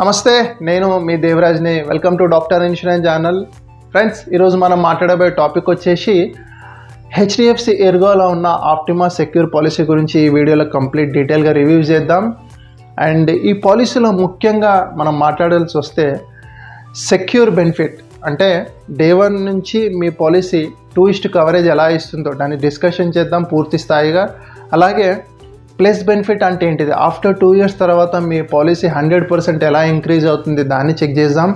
నమస్తే, నేను మీ దేవరాజ్ని. Welcome to doctor insurance channel. Friends, ఈరోజు మనం మాట్లాడబోయే టాపిక్ వచ్చేసి హెచ్డిఎఫ్సి ఎర్గోలో ఉన్న ఆప్టిమా సెక్యూర్ పాలసీ గురించి ఈ వీడియోలో కంప్లీట్ డీటెయిల్గా రివ్యూ చేద్దాం. అండ్ ఈ పాలసీలో ముఖ్యంగా మనం మాట్లాడాల్సి వస్తే సెక్యూర్ బెనిఫిట్ అంటే డే 1 నుంచి మీ పాలసీ 2:1 కవరేజ్ ఎలా ఇస్తుందో దాన్ని డిస్కషన్ చేద్దాం పూర్తి స్థాయిగా. అలాగే ప్లస్ బెనిఫిట్ అంటే ఏంటిది, ఆఫ్టర్ 2 years తర్వాత మీ పాలసీ 100% ఎలా ఇంక్రీజ్ అవుతుంది దాన్ని చెక్ చేద్దాం.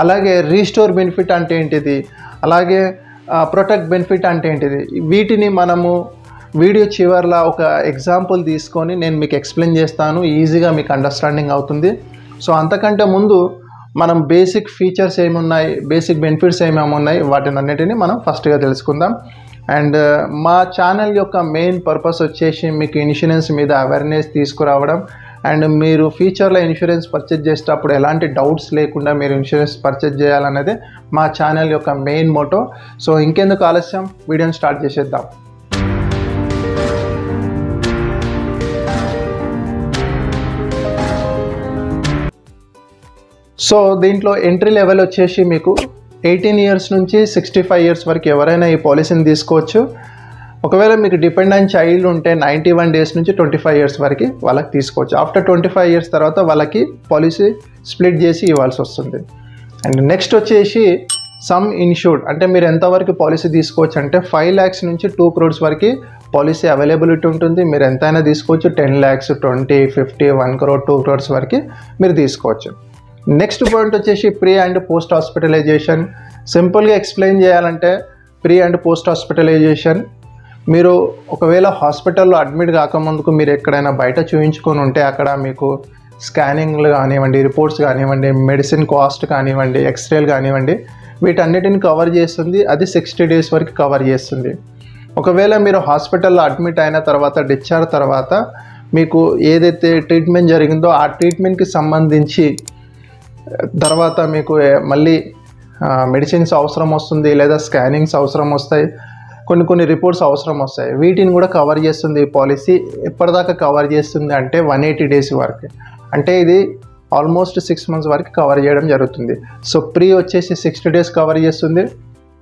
అలాగే రీస్టోర్ బెనిఫిట్ అంటే ఏంటిది, అలాగే ప్రొటెక్ట్ బెనిఫిట్ అంటే ఏంటిది, వీటిని మనము వీడియో చివర్లో ఒక ఎగ్జాంపుల్ తీసుకొని నేను మీకు ఎక్స్ప్లెయిన్ చేస్తాను. ఈజీగా మీకు అండర్స్టాండింగ్ అవుతుంది. సో అంతకంటే ముందు మనం బేసిక్ ఫీచర్స్ ఏమున్నాయి, బేసిక్ బెనిఫిట్స్ ఏమేమి ఉన్నాయి, వాటిని అన్నిటిని మనం ఫస్ట్గా తెలుసుకుందాం. అండ్ మా ఛానల్ యొక్క మెయిన్ పర్పస్ వచ్చేసి మీకు ఇన్సూరెన్స్ మీద అవేర్నెస్ తీసుకురావడం. అండ్ మీరు ఫ్యూచర్లో ఇన్సూరెన్స్ పర్చేజ్ చేసేటప్పుడు ఎలాంటి డౌట్స్ లేకుండా మీరు ఇన్సూరెన్స్ పర్చేజ్ చేయాలనేది మా ఛానల్ యొక్క మెయిన్ మోటో. సో ఇంకెందుకు ఆలస్యం, వీడియోని స్టార్ట్ చేసేద్దాం. సో దీంట్లో ఎంట్రీ లెవెల్ వచ్చేసి మీకు 18 years నుంచి 65 years వరకు ఎవరైనా ఈ పాలసీని తీసుకోవచ్చు. ఒకవేళ మీకు డిపెండెంట్ చైల్డ్ ఉంటే 91 days నుంచి 25 years వరకు వాళ్ళకి తీసుకోవచ్చు. ఆఫ్టర్ 25 years తర్వాత వాళ్ళకి పాలసీ స్ప్లిట్ చేసి ఇవ్వాల్సి వస్తుంది. అండ్ నెక్స్ట్ వచ్చేసి సమ్ ఇన్షూర్డ్ అంటే మీరు ఎంతవరకు పాలసీ తీసుకోవచ్చు అంటే 5 lakhs నుంచి 2 crores వరకు పాలసీ అవైలబిలిటీ ఉంటుంది. మీరు ఎంతైనా తీసుకోవచ్చు. 10 lakhs, 20, 50, 1 crore, 2 crores వరకు మీరు తీసుకోవచ్చు. నెక్స్ట్ పాయింట్ వచ్చేసి ప్రీ అండ్ పోస్ట్ హాస్పిటలైజేషన్. సింపుల్గా ఎక్స్ప్లెయిన్ చేయాలంటే ప్రీ అండ్ పోస్ట్ హాస్పిటలైజేషన్ మీరు ఒకవేళ హాస్పిటల్లో అడ్మిట్ కాకముందుకు మీరు ఎక్కడైనా బయట చూపించుకొని ఉంటే అక్కడ మీకు స్కానింగ్లు కానివ్వండి, రిపోర్ట్స్ కానివ్వండి, మెడిసిన్ కాస్ట్ కానివ్వండి, ఎక్స్రేలు కానివ్వండి, వీటన్నిటిని కవర్ చేస్తుంది. అది 60 days వరకు కవర్ చేస్తుంది. ఒకవేళ మీరు హాస్పిటల్లో అడ్మిట్ అయిన తర్వాత డిశ్చార్జ్ తర్వాత మీకు ఏదైతే ట్రీట్మెంట్ జరిగిందో ఆ ట్రీట్మెంట్కి సంబంధించి తర్వాత మీకు మళ్ళీ మెడిసిన్స్ అవసరం వస్తుంది, లేదా స్కానింగ్స్ అవసరం వస్తాయి, కొన్ని రిపోర్ట్స్ అవసరం వస్తాయి. వీటిని కూడా కవర్ చేస్తుంది ఈ పాలసీ. ఎప్పటిదాకా కవర్ చేస్తుంది అంటే 180 days వరకు. అంటే ఇది ఆల్మోస్ట్ 6 months వరకు కవర్ చేయడం జరుగుతుంది. సో ప్రీ వచ్చేసి 60 days కవర్ చేస్తుంది,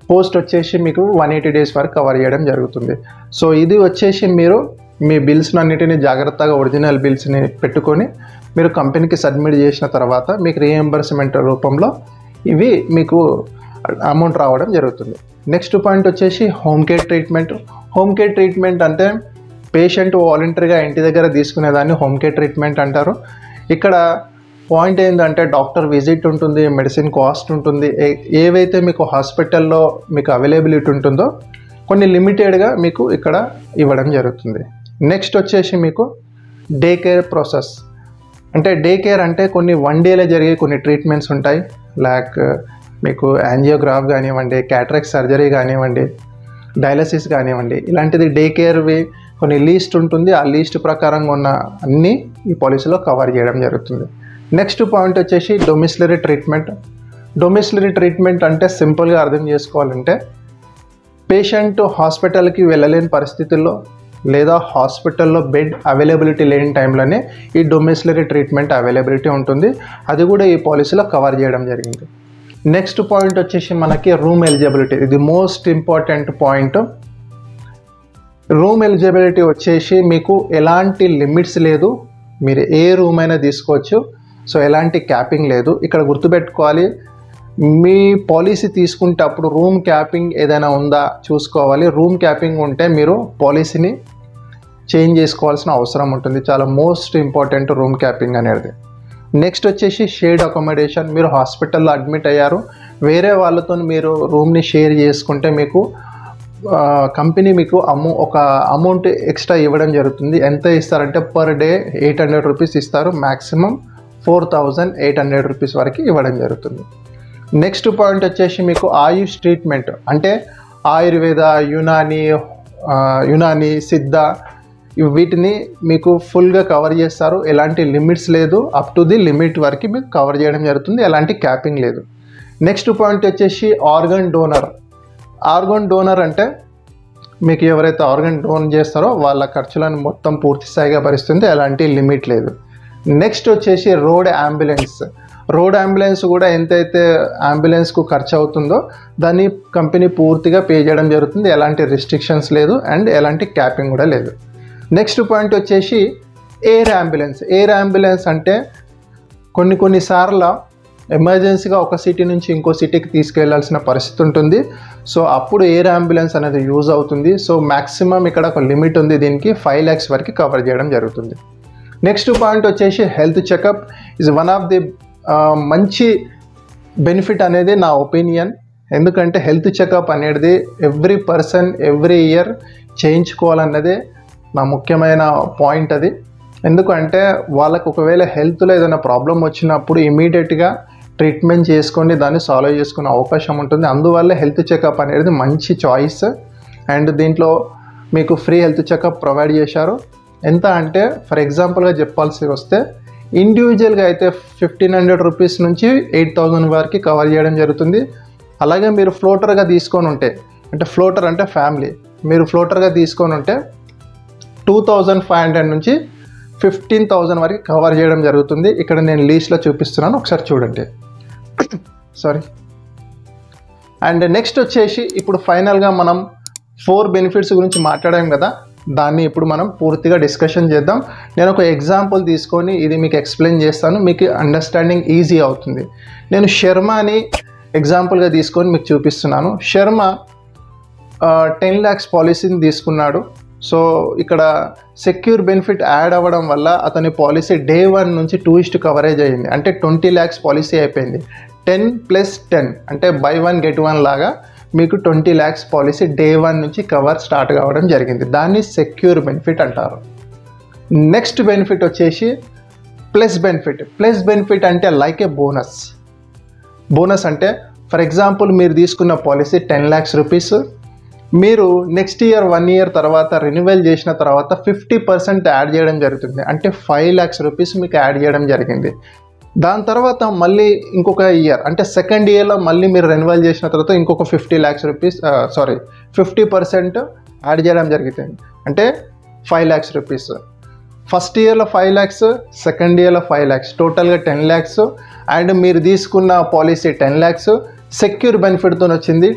పోస్ట్ వచ్చేసి మీకు 180 days వరకు కవర్ చేయడం జరుగుతుంది. సో ఇది వచ్చేసి మీరు మీ బిల్స్ని అన్నిటిని జాగ్రత్తగా ఒరిజినల్ బిల్స్ని పెట్టుకొని మీరు కంపెనీకి సబ్మిట్ చేసిన తర్వాత మీకు రీఎంబర్స్మెంట్ రూపంలో ఇవి మీకు అమౌంట్ రావడం జరుగుతుంది. నెక్స్ట్ పాయింట్ వచ్చేసి home care treatment. Home care treatment అంటే పేషెంట్ వాలంటరీగా ఇంటి దగ్గర తీసుకునేదాన్ని హోమ్ కేర్ ట్రీట్మెంట్ అంటారు. ఇక్కడ పాయింట్ ఏంటంటే డాక్టర్ విజిట్ ఉంటుంది, మెడిసిన్ కాస్ట్ ఉంటుంది, ఏవైతే మీకు హాస్పిటల్లో మీకు అవైలబిలిటీ ఉంటుందో కొన్ని లిమిటెడ్గా మీకు ఇక్కడ ఇవ్వడం జరుగుతుంది. నెక్స్ట్ వచ్చేసి మీకు డే కేర్ ప్రాసెస్. అంటే డే కేర్ అంటే కొన్ని 1 dayలో జరిగే కొన్ని ట్రీట్మెంట్స్ ఉంటాయి. లైక్ మీకు యాంజియోగ్రాఫ్ కానివ్వండి, క్యాటరాక్ట్ సర్జరీ కానివ్వండి, డయాలసిస్ కానివ్వండి, ఇలాంటిది డే కేర్వి కొన్ని లీస్ట్ ఉంటుంది. ఆ లీస్ట్ ప్రకారంగా ఉన్న అన్నీ ఈ పాలసీలో కవర్ చేయడం జరుగుతుంది. నెక్స్ట్ పాయింట్ వచ్చేసి డొమిసిలరీ ట్రీట్మెంట్. డొమిసిలరీ ట్రీట్మెంట్ అంటే సింపుల్గా అర్థం చేసుకోవాలంటే పేషెంట్ హాస్పిటల్కి వెళ్ళలేని పరిస్థితుల్లో లేదా హాస్పిటల్లో బెడ్ అవైలబిలిటీ లేని టైంలోనే ఈ డొమిసిలరీ ట్రీట్మెంట్ అవైలబిలిటీ ఉంటుంది. అది కూడా ఈ పాలసీలో కవర్ చేయడం జరిగింది. నెక్స్ట్ పాయింట్ వచ్చేసి మనకి రూమ్ ఎలిజిబిలిటీ. ఇది most important point. Room eligibility వచ్చేసి మీకు ఎలాంటి లిమిట్స్ లేదు, మీరు ఏ రూమ్ అయినా తీసుకోవచ్చు. సో ఎలాంటి క్యాపింగ్ లేదు. ఇక్కడ గుర్తుపెట్టుకోవాలి, మీ పాలసీ తీసుకుంటప్పుడు రూమ్ క్యాపింగ్ ఏదైనా ఉందా చూసుకోవాలి. రూమ్ క్యాపింగ్ ఉంటే మీరు పాలసీని చేంజ్ చేసుకోవాల్సిన అవసరం ఉంటుంది. చాలా మోస్ట్ ఇంపార్టెంట్ రూమ్ క్యాపింగ్ అనేది. నెక్స్ట్ వచ్చేసి షేర్డ్ అకామిడేషన్. మీరు హాస్పిటల్లో అడ్మిట్ అయ్యారు, వేరే వాళ్ళతో మీరు రూమ్ని షేర్ చేసుకుంటే మీకు కంపెనీ మీకు ఒక అమౌంట్ ఎక్స్ట్రా ఇవ్వడం జరుగుతుంది. ఎంత ఇస్తారంటే పర్ డే 800 rupees ఇస్తారు. మ్యాక్సిమం 4800 rupees వరకు ఇవ్వడం జరుగుతుంది. నెక్స్ట్ పాయింట్ వచ్చేసి మీకు ఆయుష్ ట్రీట్మెంట్. అంటే ఆయుర్వేద, యునాని, సిద్ధ, వీటిని మీకు ఫుల్గా కవర్ చేస్తారు. ఎలాంటి లిమిట్స్ లేదు, అప్ టు ది లిమిట్ వరకు మీకు కవర్ చేయడం జరుగుతుంది. ఎలాంటి క్యాపింగ్ లేదు. నెక్స్ట్ పాయింట్ వచ్చేసి ఆర్గన్ డోనర్. ఆర్గన్ డోనర్ అంటే మీకు ఎవరైతే ఆర్గన్ డోన్ చేస్తారో వాళ్ళ ఖర్చులను మొత్తం పూర్తి స్థాయిగా భరిస్తుంది. ఎలాంటి లిమిట్ లేదు. నెక్స్ట్ వచ్చేసి రోడ్ అంబులెన్స్. రోడ్ అంబులెన్స్ కూడా ఎంతైతే అంబులెన్స్కు ఖర్చు అవుతుందో దాన్ని కంపెనీ పూర్తిగా పే చేయడం జరుగుతుంది. ఎలాంటి రిస్ట్రిక్షన్స్ లేదు అండ్ ఎలాంటి క్యాపింగ్ కూడా లేదు. నెక్స్ట్ పాయింట్ వచ్చేసి ఎయిర్ అంబులెన్స్. ఎయిర్ అంబులెన్స్ అంటే కొన్నిసార్లు ఎమర్జెన్సీగా ఒక సిటీ నుంచి ఇంకో సిటీకి తీసుకెళ్లాల్సిన పరిస్థితి ఉంటుంది. సో అప్పుడు ఎయిర్ అంబులెన్స్ అనేది యూజ్ అవుతుంది. సో మ్యాక్సిమం ఇక్కడ ఒక లిమిట్ ఉంది, దీనికి 5 lakhs వరకు కవర్ చేయడం జరుగుతుంది. నెక్స్ట్ పాయింట్ వచ్చేసి health checkup is one of the మంచి బెనిఫిట్ అనేది నా ఒపీనియన్. ఎందుకంటే హెల్త్ చెకప్ అనేది ఎవ్రీ పర్సన్ ఎవ్రీ ఇయర్ చేయించుకోవాలన్నదే నా ముఖ్యమైన పాయింట్ అది. ఎందుకంటే వాళ్ళకు ఒకవేళ హెల్త్లో ఏదైనా ప్రాబ్లం వచ్చినప్పుడు ఇమీడియట్గా ట్రీట్మెంట్ చేసుకొని దాన్ని సాల్వ్ చేసుకునే అవకాశం ఉంటుంది. అందువల్ల హెల్త్ చెకప్ అనేది మంచి చాయిస్. అండ్ దీంట్లో మీకు ఫ్రీ హెల్త్ చెకప్ ప్రొవైడ్ చేశారు. ఎంత అంటే ఫర్ ఎగ్జాంపుల్గా చెప్పాల్సి వస్తే ఇండివిజువల్గా అయితే 1500 రూపీస్ నుంచి 8000 వరకు కవర్ చేయడం జరుగుతుంది. అలాగే మీరు ఫ్లోటర్గా తీసుకొని ఉంటే, అంటే ఫ్లోటర్ అంటే ఫ్యామిలీ, మీరు ఫ్లోటర్గా తీసుకొని ఉంటే 2500 నుంచి 15,000 వరకు కవర్ చేయడం జరుగుతుంది. ఇక్కడ నేను లీస్ట్లో చూపిస్తున్నాను, ఒకసారి చూడండి. సారీ. అండ్ నెక్స్ట్ వచ్చేసి ఇప్పుడు ఫైనల్గా మనం 4 బెనిఫిట్స్ గురించి మాట్లాడాం కదా, దాన్ని ఇప్పుడు మనం పూర్తిగా డిస్కషన్ చేద్దాం. నేను ఒక ఎగ్జాంపుల్ తీసుకొని ఇది మీకు ఎక్స్ప్లెయిన్ చేస్తాను, మీకు అండర్స్టాండింగ్ ఈజీ అవుతుంది. నేను శర్మని ఎగ్జాంపుల్గా తీసుకొని మీకు చూపిస్తున్నాను. శర్మ 10 lakhs పాలసీని తీసుకున్నాడు. సో ఇక్కడ సెక్యూర్ బెనిఫిట్ యాడ్ అవ్వడం వల్ల అతని పాలసీ డే 1 నుంచి 2 కవరేజ్ అయ్యింది. అంటే 20 lakhs పాలసీ అయిపోయింది. 10 + 10 అంటే buy 1 get 1 లాగా మీకు 20 lakhs పాలసీ డే 1 నుంచి కవర్ స్టార్ట్ కావడం జరిగింది. దాన్ని సెక్యూర్ బెనిఫిట్ అంటారు. నెక్స్ట్ బెనిఫిట్ వచ్చేసి ప్లస్ బెనిఫిట్. ప్లస్ బెనిఫిట్ అంటే లైక్ ఏ బోనస్. బోనస్ అంటే ఫర్ ఎగ్జాంపుల్ మీరు తీసుకున్న పాలసీ 10 lakhs రూపీస్, మీరు నెక్స్ట్ ఇయర్ 1 year తర్వాత రెన్యువల్ చేసిన తర్వాత 50% యాడ్ చేయడం జరుగుతుంది. అంటే 5 lakhs రూపీస్ మీకు యాడ్ చేయడం జరిగింది. దాని తర్వాత మళ్ళీ ఇంకొక ఇయర్ అంటే సెకండ్ ఇయర్లో మళ్ళీ మీరు రెన్యువల్ చేసిన తర్వాత ఇంకొక 50 lakhs రూపీస్ 50% యాడ్ చేయడం జరుగుతుంది. అంటే 5 lakhs రూపీస్. ఫస్ట్ ఇయర్లో 5 lakhs, సెకండ్ ఇయర్లో 5 lakhs, టోటల్గా 10 lakhs. అండ్ మీరు తీసుకున్న పాలసీ 10 lakhs, సెక్యూర్ బెనిఫిట్తో వచ్చింది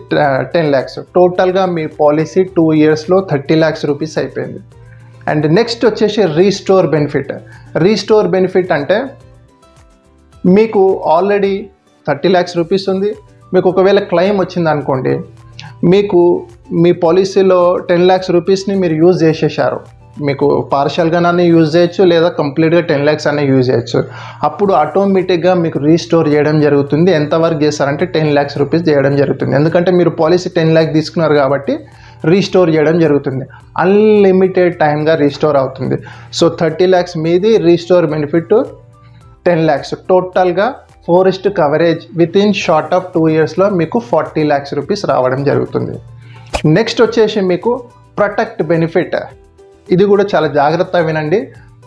10 lakhs. టోటల్గా మీ పాలసీ 2 yearsలో 30 lakhs రూపీస్ అయిపోయింది. అండ్ నెక్స్ట్ వచ్చేసి రీస్టోర్ బెనిఫిట్. రీస్టోర్ బెనిఫిట్ అంటే మీకు ఆల్రెడీ 30 lakhs రూపీస్ ఉంది, మీకు ఒకవేళ క్లెయిమ్ వచ్చింది అనుకోండి, మీకు మీ పాలసీలో 10 lakhs రూపీస్ని మీరు యూజ్ చేసేసారు. మీకు పార్షియల్గానే యూజ్ చేయొచ్చు లేదా కంప్లీట్గా 10 lakhs అనే యూజ్ చేయొచ్చు. అప్పుడు ఆటోమేటిక్గా మీకు రీస్టోర్ చేయడం జరుగుతుంది. ఎంతవరకు చేస్తారంటే 10 lakhs రూపీస్ చేయడం జరుగుతుంది. ఎందుకంటే మీరు పాలసీ 10 lakhs తీసుకున్నారు కాబట్టి రీస్టోర్ చేయడం జరుగుతుంది. అన్లిమిటెడ్ టైమ్గా రీస్టోర్ అవుతుంది. సో 30 lakhs మీది, రీస్టోర్ బెనిఫిట్ 10 lakhs. టోటల్గా 4 coverage with in short of 2 yearsలో మీకు 40 lakhs రూపీస్ రావడం జరుగుతుంది. నెక్స్ట్ వచ్చేసి మీకు ప్రొటెక్ట్ బెనిఫిట్. ఇది కూడా చాలా జాగ్రత్తగా వినండి.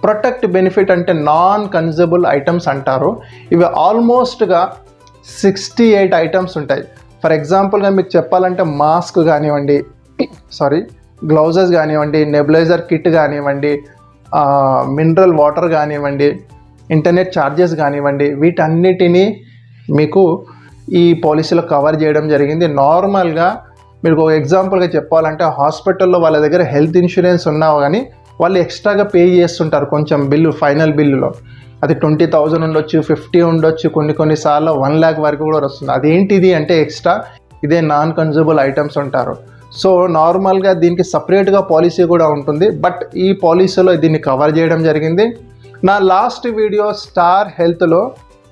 ప్రొటెక్ట్ బెనిఫిట్ అంటే నాన్ కన్జ్యూమబుల్ ఐటమ్స్ అంటారు. ఇవి ఆల్మోస్ట్గా 68 ఐటమ్స్ ఉంటాయి. ఫర్ ఎగ్జాంపుల్గా మీకు చెప్పాలంటే మాస్క్ కానివ్వండి, గ్లౌజెస్ కానివ్వండి, నెబులైజర్ కిట్ కానివ్వండి, మినరల్ వాటర్ కానివ్వండి, ఇంటర్నెట్ ఛార్జెస్ కానివ్వండి, వీటన్నిటినీ మీకు ఈ పాలసీలో కవర్ చేయడం జరిగింది. నార్మల్గా మీకు ఒక ఎగ్జాంపుల్గా చెప్పాలంటే హాస్పిటల్లో వాళ్ళ దగ్గర హెల్త్ ఇన్సూరెన్స్ ఉన్నా కానీ వాళ్ళు ఎక్స్ట్రాగా పే చేస్తుంటారు కొంచెం బిల్లు, ఫైనల్ బిల్లులో. అది 20,000 ఉండొచ్చు, 50 ఉండొచ్చు, కొన్నిసార్లు 1 lakh వరకు కూడా వస్తుంది. అదేంటిది అంటే ఎక్స్ట్రా, ఇదే నాన్ కన్జ్యూమబుల్ ఐటమ్స్ అంటారు. సో నార్మల్గా దీనికి సపరేట్గా పాలసీ కూడా ఉంటుంది. బట్ ఈ పాలసీలో దీన్ని కవర్ చేయడం జరిగింది. నా లాస్ట్ వీడియో స్టార్ హెల్త్లో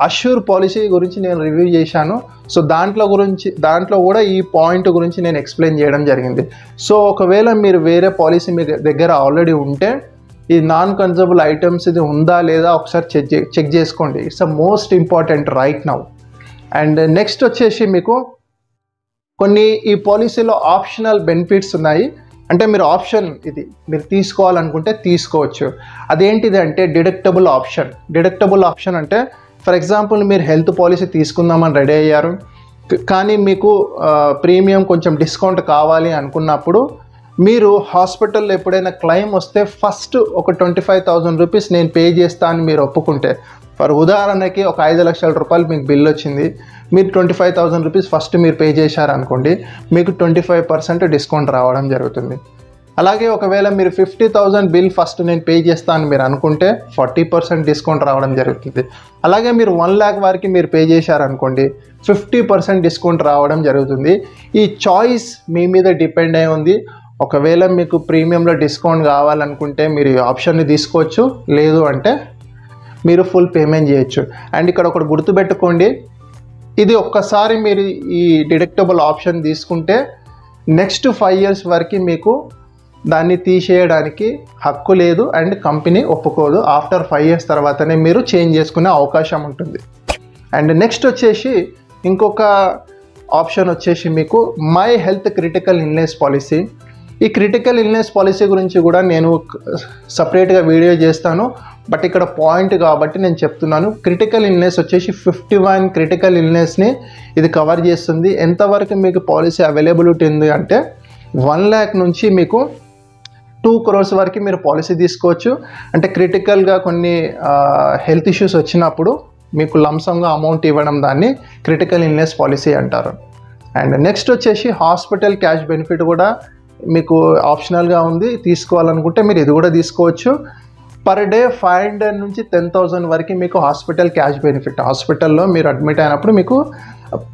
అష్యూర్ పాలసీ గురించి నేను రివ్యూ చేశాను. సో దాంట్లో కూడా ఈ పాయింట్ గురించి నేను ఎక్స్ప్లెయిన్ చేయడం జరిగింది. సో ఒకవేళ మీరు వేరే పాలసీ మీ దగ్గర ఆల్రెడీ ఉంటే ఈ నాన్ కన్జ్యూమబుల్ ఐటమ్స్ ఇది ఉందా లేదా ఒకసారి చెక్ చేసుకోండి. It's a most important right now. And next వచ్చేసి మీకు కొన్ని ఈ పాలసీలో ఆప్షనల్ బెనిఫిట్స్ ఉన్నాయి. అంటే మీరు ఆప్షన్ ఇది మీరు తీసుకోవాలనుకుంటే తీసుకోవచ్చు. అదేంటిది అంటే డిడక్టబుల్ ఆప్షన్. డిడక్టబుల్ ఆప్షన్ అంటే ఫర్ ఎగ్జాంపుల్ మీరు హెల్త్ పాలసీ తీసుకుందామని రెడీ అయ్యారు, కానీ మీకు ప్రీమియం కొంచెం డిస్కౌంట్ కావాలి అనుకున్నప్పుడు మీరు హాస్పిటల్లో ఎప్పుడైనా క్లెయిమ్ వస్తే ఫస్ట్ ఒక 25,000 రూపీస్ నేను పే చేస్తా అని మీరు ఒప్పుకుంటే, ఫర్ ఉదాహరణకి ఒక 5 లక్షల రూపాయలు మీకు బిల్ వచ్చింది, మీరు 25,000 రూపీస్ ఫస్ట్ మీరు పే చేశారనుకోండి, మీకు 25% డిస్కౌంట్ రావడం జరుగుతుంది. అలాగే ఒకవేళ మీరు 50,000 బిల్ ఫస్ట్ నేను పే చేస్తాను మీరు అనుకుంటే 40% డిస్కౌంట్ రావడం జరుగుతుంది. అలాగే మీరు 1 lakh వరకు మీరు పే చేశారనుకోండి 50% డిస్కౌంట్ రావడం జరుగుతుంది. ఈ చాయిస్ మీ మీద డిపెండ్ అయి ఉంది. ఒకవేళ మీకు ప్రీమియంలో డిస్కౌంట్ కావాలనుకుంటే మీరు ఈ ఆప్షన్ని తీసుకోవచ్చు, లేదు అంటే మీరు ఫుల్ పేమెంట్ చేయొచ్చు. అండ్ ఇక్కడ ఒకటి గుర్తుపెట్టుకోండి, ఇది ఒక్కసారి మీరు ఈ డిడక్టబుల్ ఆప్షన్ తీసుకుంటే నెక్స్ట్ 5 years వరకు మీకు దాన్ని తీసేయడానికి హక్కు లేదు అండ్ కంపెనీ ఒప్పుకోదు. ఆఫ్టర్ 5 years తర్వాతనే మీరు చేంజ్ చేసుకునే అవకాశం ఉంటుంది. అండ్ నెక్స్ట్ వచ్చేసి ఇంకొక ఆప్షన్ వచ్చేసి మీకు my health critical illness policy. ఈ క్రిటికల్ ఇల్నెస్ పాలసీ గురించి కూడా నేను సపరేట్గా వీడియో చేస్తాను, బట్ ఇక్కడ పాయింట్ కాబట్టి నేను చెప్తున్నాను. క్రిటికల్ ఇల్నెస్ వచ్చేసి 51 క్రిటికల్ ఇల్నెస్ని ఇది కవర్ చేస్తుంది. ఎంతవరకు మీకు పాలసీ అవైలబిలిటీ ఉంది అంటే 1 lakh నుంచి మీకు 2 crores వరకు మీరు పాలసీ తీసుకోవచ్చు. అంటే క్రిటికల్గా కొన్ని హెల్త్ ఇష్యూస్ వచ్చినప్పుడు మీకు లంసంగా అమౌంట్ ఇవ్వడం దాన్ని క్రిటికల్ ఇల్నెస్ పాలసీ అంటారు. అండ్ నెక్స్ట్ వచ్చేసి హాస్పిటల్ క్యాష్ బెనిఫిట్ కూడా మీకు ఆప్షనల్గా ఉంది. తీసుకోవాలనుకుంటే మీరు ఇది కూడా తీసుకోవచ్చు. పర్ డే 500 నుంచి 10,000 వరకు మీకు హాస్పిటల్ క్యాష్ బెనిఫిట్, హాస్పిటల్లో మీరు అడ్మిట్ అయినప్పుడు మీకు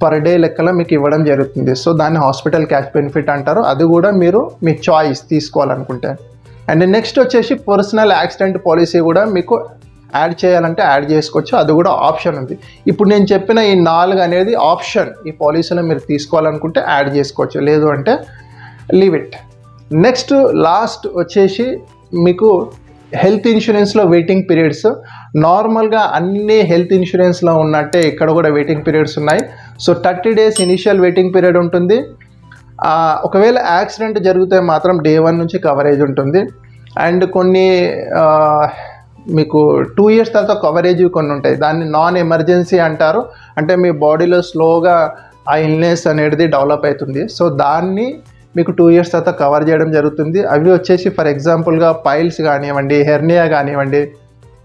పర్ డే లెక్కలో మీకు ఇవ్వడం జరుగుతుంది. సో దాన్ని హాస్పిటల్ క్యాష్ బెనిఫిట్ అంటారు. అది కూడా మీరు మీ చాయిస్ తీసుకోవాలనుకుంటే. అండ్ నెక్స్ట్ వచ్చేసి పర్సనల్ యాక్సిడెంట్ పాలసీ కూడా మీకు యాడ్ చేయాలంటే యాడ్ చేసుకోవచ్చు, అది కూడా ఆప్షన్ ఉంది. ఇప్పుడు నేను చెప్పిన ఈ 4 అనేది ఆప్షన్. ఈ పాలసీలో మీరు తీసుకోవాలనుకుంటే యాడ్ చేసుకోవచ్చు, లేదు అంటే లీవ్ ఇట్. నెక్స్ట్ లాస్ట్ వచ్చేసి మీకు హెల్త్ ఇన్సూరెన్స్లో వెయిటింగ్ పీరియడ్స్. నార్మల్గా అన్ని హెల్త్ ఇన్సూరెన్స్లో ఉన్నట్టే ఇక్కడ కూడా వెయిటింగ్ పీరియడ్స్ ఉన్నాయి. So 30 days initial waiting period ఉంటుంది. ఒకవేళ యాక్సిడెంట్ జరిగితే మాత్రం day 1 నుంచి కవరేజ్ ఉంటుంది. అండ్ కొన్ని మీకు 2 years తర్వాత కవరేజ్ కొన్ని ఉంటాయి, దాన్ని నాన్ ఎమర్జెన్సీ అంటారు. అంటే మీ బాడీలో స్లోగా ఆ ఇల్నెస్ అనేది డెవలప్ అవుతుంది. సో దాన్ని మీకు 2 years తర్వాత కవర్ చేయడం జరుగుతుంది. అవి వచ్చేసి ఫర్ ఎగ్జాంపుల్గా పైల్స్ కానివ్వండి, హెర్నియా కానివ్వండి,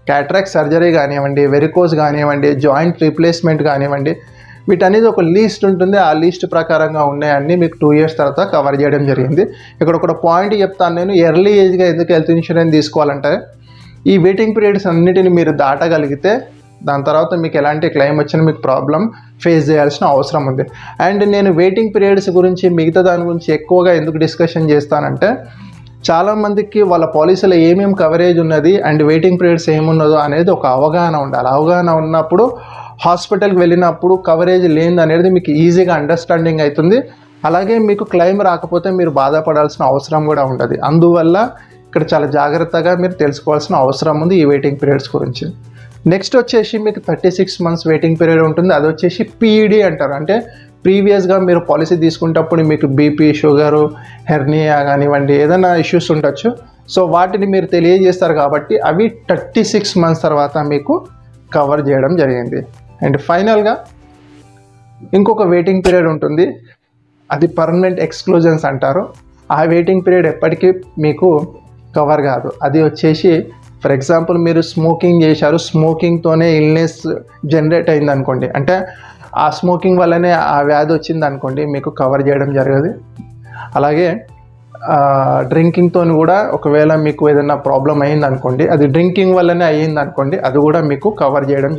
క్యాట్రాక్ట్ సర్జరీ కానివ్వండి, వెరికోస్ కానివ్వండి, జాయింట్ రీప్లేస్మెంట్ కానివ్వండి, వీటనేది ఒక లీస్ట్ ఉంటుంది. ఆ లీస్ట్ ప్రకారంగా ఉన్నాయన్నీ మీకు 2 years తర్వాత కవర్ చేయడం జరిగింది. ఇక్కడ ఒక పాయింట్ చెప్తాను నేను, ఎర్లీ ఏజ్గా ఎందుకు హెల్త్ ఇన్సూరెన్స్ తీసుకోవాలంటే ఈ వెయిటింగ్ పీరియడ్స్ అన్నిటిని మీరు దాటగలిగితే దాని తర్వాత మీకు ఎలాంటి క్లెయిమ్ వచ్చినా మీకు ప్రాబ్లం ఫేస్ చేయాల్సిన అవసరం ఉంది. అండ్ నేను వెయిటింగ్ పీరియడ్స్ గురించి మిగతా దాని గురించి ఎక్కువగా ఎందుకు డిస్కషన్ చేస్తానంటే చాలామందికి వాళ్ళ పాలసీలో ఏమేమి కవరేజ్ ఉన్నది అండ్ వెయిటింగ్ పీరియడ్స్ ఏమున్నదో అనేది ఒక అవగాహన ఉండాలి. అవగాహన ఉన్నప్పుడు హాస్పిటల్కి వెళ్ళినప్పుడు కవరేజ్ లేనిది అనేది మీకు ఈజీగా అండర్స్టాండింగ్ అవుతుంది. అలాగే మీకు క్లెయిమ్ రాకపోతే మీరు బాధపడాల్సిన అవసరం కూడా ఉండదు. అందువల్ల ఇక్కడ చాలా జాగ్రత్తగా మీరు తెలుసుకోవాల్సిన అవసరం ఉంది ఈ వెయిటింగ్ పీరియడ్స్ గురించి. నెక్స్ట్ వచ్చేసి మీకు 36 months వెయిటింగ్ పీరియడ్ ఉంటుంది. అది వచ్చేసి పీఈడి అంటారు. అంటే ప్రీవియస్గా మీరు పాలసీ తీసుకునేటప్పుడు మీకు బీపీ, షుగరు, హెర్నియా కానివ్వండి ఏదైనా ఇష్యూస్ ఉండొచ్చు. సో వాటిని మీరు తెలియజేస్తారు కాబట్టి అవి 36 months తర్వాత మీకు కవర్ చేయడం జరిగింది. అండ్ ఫైనల్గా ఇంకొక వెయిటింగ్ పీరియడ్ ఉంటుంది, అది పర్మనెంట్ ఎక్స్క్లూజన్స్ అంటారు. ఆ వెయిటింగ్ పీరియడ్ ఎప్పటికీ మీకు కవర్ కాదు. అది వచ్చేసి ఫర్ ఎగ్జాంపుల్ మీరు స్మోకింగ్ చేశారు, స్మోకింగ్తోనే ఇల్నెస్ జనరేట్ అయింది అనుకోండి, అంటే ఆ స్మోకింగ్ వల్లనే ఆ వ్యాధి వచ్చింది అనుకోండి, మీకు కవర్ చేయడం జరగదు. అలాగే డ్రింకింగ్తో కూడా ఒకవేళ మీకు ఏదైనా ప్రాబ్లం అయ్యింది అనుకోండి, అది డ్రింకింగ్ వల్లనే అయ్యింది అనుకోండి, అది కూడా మీకు కవర్ చేయడం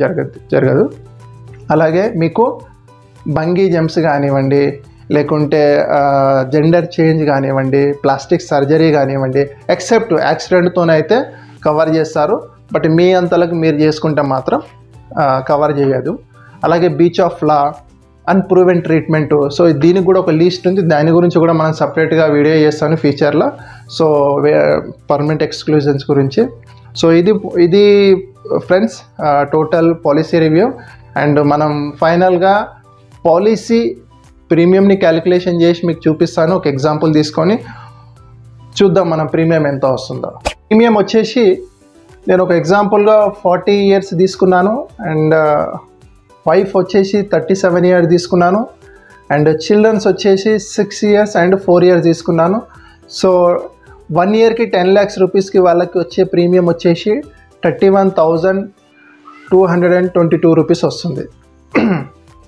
జరగదు. అలాగే మీకు బంగీ జంప్స్ కానివ్వండి, లేకుంటే జెండర్ చేంజ్ కానివ్వండి, ప్లాస్టిక్ సర్జరీ కానివ్వండి, ఎక్సెప్ట్ యాక్సిడెంట్తోనైతే కవర్ చేస్తారు, బట్ మీ అంతలకు మీరు చేసుకుంటే మాత్రం కవర్ చేయదు. అలాగే beach of law, unproven treatment. So దీనికి కూడా ఒక లిస్ట్ ఉంది, దాని గురించి కూడా మనం సపరేట్గా వీడియో చేస్తాను ఫ్యూచర్లో. సో పర్మనెంట్ ఎక్స్క్లూజన్స్ గురించి. సో ఇది friends total policy review. And మనం ఫైనల్గా పాలసీ ప్రీమియంని క్యాలిక్యులేషన్ చేసి మీకు చూపిస్తాను. ఒక ఎగ్జాంపుల్ తీసుకొని చూద్దాం మనం ప్రీమియం ఎంత వస్తుందో. ప్రీమియం వచ్చేసి నేను ఒక ఎగ్జాంపుల్గా 40 years తీసుకున్నాను. అండ్ వైఫ్ వచ్చేసి 37 years తీసుకున్నాను. అండ్ చిల్డ్రన్స్ వచ్చేసి 6 years అండ్ 4 years తీసుకున్నాను. సో 1 ఇయర్కి 10 lakhs రూపీస్కి వాళ్ళకి వచ్చే ప్రీమియం వచ్చేసి 31,222 రూపీస్ వస్తుంది.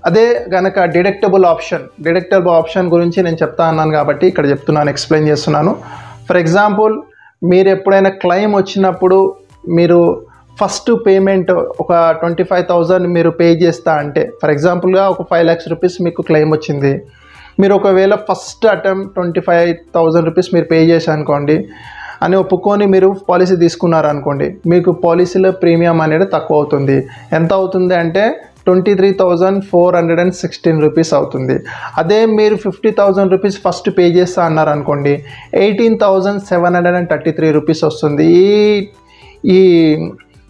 అదే కనుక డిడక్టబుల్ ఆప్షన్ గురించి నేను చెప్తా అన్నాను కాబట్టి ఇక్కడ చెప్తున్నాను, ఎక్స్ప్లెయిన్ చేస్తున్నాను. ఫర్ ఎగ్జాంపుల్, మీరు ఎప్పుడైనా క్లెయిమ్ వచ్చినప్పుడు మీరు ఫస్ట్ పేమెంట్ ఒక 25,000 మీరు పే చేస్తా అంటే, ఫర్ ఎగ్జాంపుల్గా ఒక 5 lakhs రూపీస్ మీకు క్లెయిమ్ వచ్చింది. మీరు ఒకవేళ ఫస్ట్ అటెంప్ట్ 25,000 రూపీస్ మీరు పే చేశారనుకోండి అని ఒప్పుకొని మీరు పాలసీ తీసుకున్నారనుకోండి, మీకు పాలసీలో ప్రీమియం అనేది తక్కువ అవుతుంది. ఎంత అవుతుంది అంటే 23,416 రూపీస్ అవుతుంది. అదే మీరు 50,000 రూపీస్ ఫస్ట్ పే చేస్తా అన్నారనుకోండి 18,733 రూపీస్ వస్తుంది. ఈ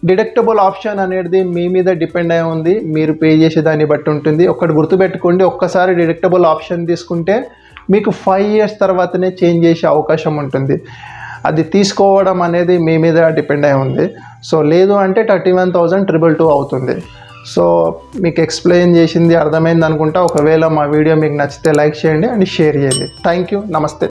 డిడక్టబుల్ ఆప్షన్ అనేది మీ మీద డిపెండ్ అయి ఉంది, మీరు పే చేసే దాన్ని బట్టి ఉంటుంది. ఒకటి గుర్తుపెట్టుకోండి, ఒక్కసారి డిడక్టబుల్ ఆప్షన్ తీసుకుంటే మీకు 5 years తర్వాతనే చేంజ్ చేసే అవకాశం ఉంటుంది. అది తీసుకోవడం అనేది మీ మీద డిపెండ్ అయి ఉంది. సో లేదు అంటే 31,222 అవుతుంది. సో మీకు ఎక్స్ప్లెయిన్ చేసింది అర్థమైంది అనుకుంటా. ఒకవేళ మా వీడియో మీకు నచ్చితే లైక్ చేయండి అండ్ షేర్ చేయండి. Thank you. నమస్తే.